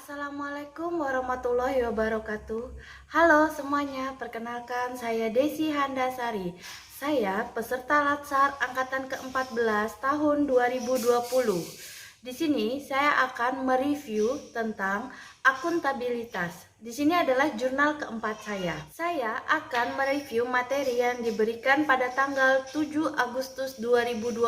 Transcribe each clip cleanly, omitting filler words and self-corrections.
Assalamualaikum warahmatullahi wabarakatuh. Halo semuanya, perkenalkan saya Desi Handasari. Saya peserta Latsar angkatan ke-14 tahun 2020. Di sini saya akan mereview tentang akuntabilitas. Di sini adalah jurnal keempat saya. Saya akan mereview materi yang diberikan pada tanggal 7 Agustus 2020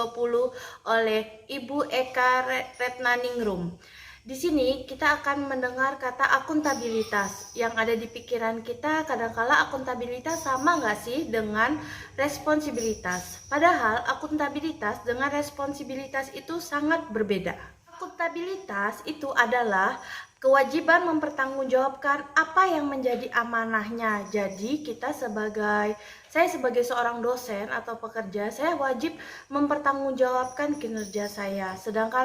oleh Ibu Eka Retnaningrum. Di sini kita akan mendengar kata akuntabilitas. Yang ada di pikiran kita kadangkala akuntabilitas sama nggak sih dengan responsibilitas? Padahal akuntabilitas dengan responsibilitas itu sangat berbeda. Akuntabilitas itu adalah kewajiban mempertanggungjawabkan apa yang menjadi amanahnya. Jadi saya sebagai seorang dosen atau pekerja, saya wajib mempertanggungjawabkan kinerja saya. Sedangkan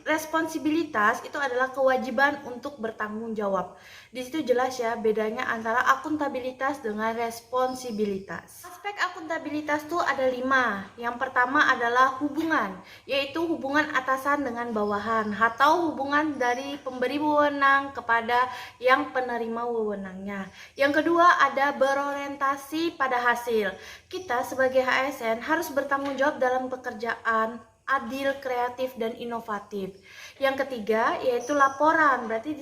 responsibilitas itu adalah kewajiban untuk bertanggung jawab. Di situ jelas ya bedanya antara akuntabilitas dengan responsibilitas. Aspek akuntabilitas itu ada 5. Yang pertama adalah hubungan, yaitu hubungan atasan dengan bawahan atau hubungan dari pemberi wewenang kepada yang penerima wewenangnya. Yang kedua ada berorientasi pada hasil. Kita sebagai HSN harus bertanggung jawab dalam pekerjaan adil, kreatif, dan inovatif. Yang ketiga yaitu laporan. Berarti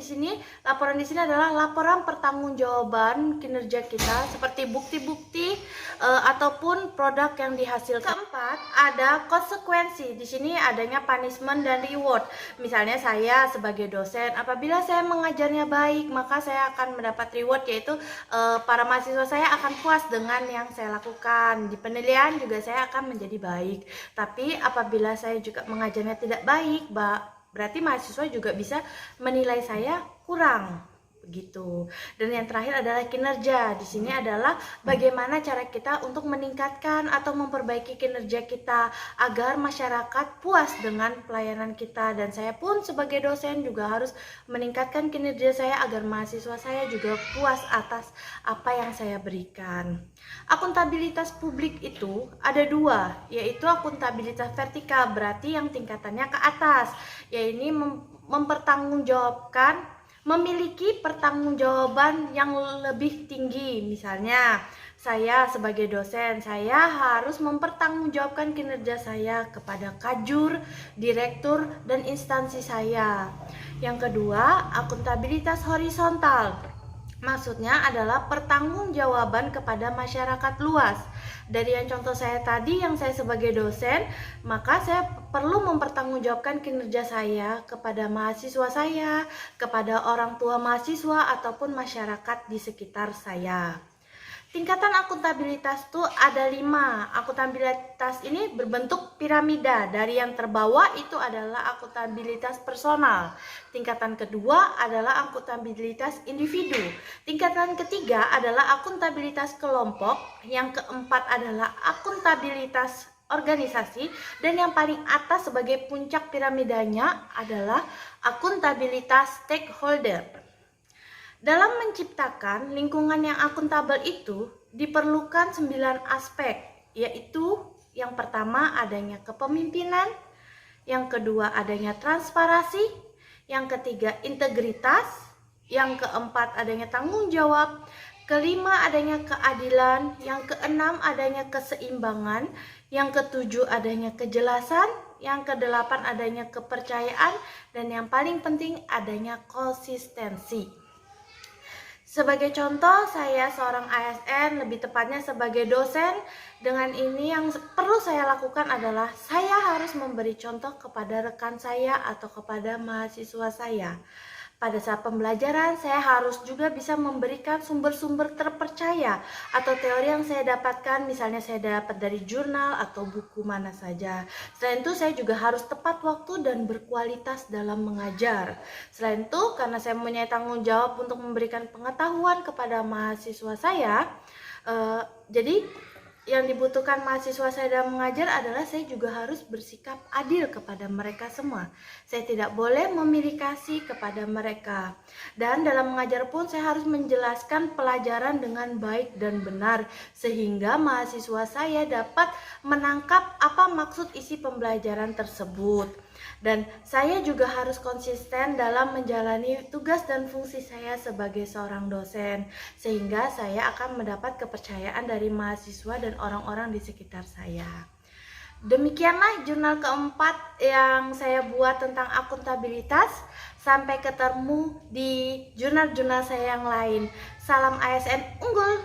laporan di sini adalah laporan pertanggungjawaban kinerja kita seperti bukti-bukti ataupun produk yang dihasilkan. Keempat ada konsekuensi. Di sini adanya punishment dan reward. Misalnya saya sebagai dosen, apabila saya mengajarnya baik, maka saya akan mendapat reward, yaitu para mahasiswa saya akan puas dengan yang saya lakukan. Di penilaian juga saya akan menjadi baik. Tapi apabila saya juga mengajarnya tidak baik, berarti mahasiswa juga bisa menilai saya kurang begitu. Dan yang terakhir adalah kinerja. Di sini adalah bagaimana cara kita untuk meningkatkan atau memperbaiki kinerja kita agar masyarakat puas dengan pelayanan kita. Dan saya pun sebagai dosen juga harus meningkatkan kinerja saya agar mahasiswa saya juga puas atas apa yang saya berikan. Akuntabilitas publik itu ada 2, yaitu akuntabilitas vertikal, berarti yang tingkatannya ke atas, yaitu memiliki pertanggungjawaban yang lebih tinggi. Misalnya, saya sebagai dosen, saya harus mempertanggungjawabkan kinerja saya kepada kajur, direktur, dan instansi saya. Yang kedua, akuntabilitas horizontal. Maksudnya adalah pertanggungjawaban kepada masyarakat luas. Dari yang contoh saya tadi, yang saya sebagai dosen, maka saya perlu mempertanggungjawabkan kinerja saya kepada mahasiswa saya, kepada orang tua mahasiswa, ataupun masyarakat di sekitar saya. Tingkatan akuntabilitas itu ada 5. Akuntabilitas ini berbentuk piramida. Dari yang terbawah itu adalah akuntabilitas personal. Tingkatan kedua adalah akuntabilitas individu. Tingkatan ketiga adalah akuntabilitas kelompok. Yang keempat adalah akuntabilitas organisasi. Dan yang paling atas sebagai puncak piramidanya adalah akuntabilitas stakeholder. Dalam menciptakan lingkungan yang akuntabel itu diperlukan 9 aspek, yaitu yang pertama adanya kepemimpinan, yang kedua adanya transparansi, yang ketiga integritas, yang keempat adanya tanggung jawab, kelima adanya keadilan, yang keenam adanya keseimbangan, yang ketujuh adanya kejelasan, yang kedelapan adanya kepercayaan, dan yang paling penting adanya konsistensi. Sebagai contoh, saya seorang ASN, lebih tepatnya sebagai dosen. Dengan ini yang perlu saya lakukan adalah saya harus memberi contoh kepada rekan saya atau kepada mahasiswa saya. Pada saat pembelajaran, saya harus juga bisa memberikan sumber-sumber terpercaya atau teori yang saya dapatkan, misalnya saya dapat dari jurnal atau buku mana saja. Selain itu, saya juga harus tepat waktu dan berkualitas dalam mengajar. Selain itu, karena saya mempunyai tanggung jawab untuk memberikan pengetahuan kepada mahasiswa saya, jadi yang dibutuhkan mahasiswa saya dalam mengajar adalah saya juga harus bersikap adil kepada mereka semua. Saya tidak boleh memilih kasih kepada mereka. Dan dalam mengajar pun saya harus menjelaskan pelajaran dengan baik dan benar sehingga mahasiswa saya dapat menangkap apa maksud isi pembelajaran tersebut. Dan saya juga harus konsisten dalam menjalani tugas dan fungsi saya sebagai seorang dosen, sehingga saya akan mendapat kepercayaan dari mahasiswa dan orang-orang di sekitar saya. Demikianlah jurnal keempat yang saya buat tentang akuntabilitas. Sampai ketemu di jurnal-jurnal saya yang lain. Salam ASN unggul.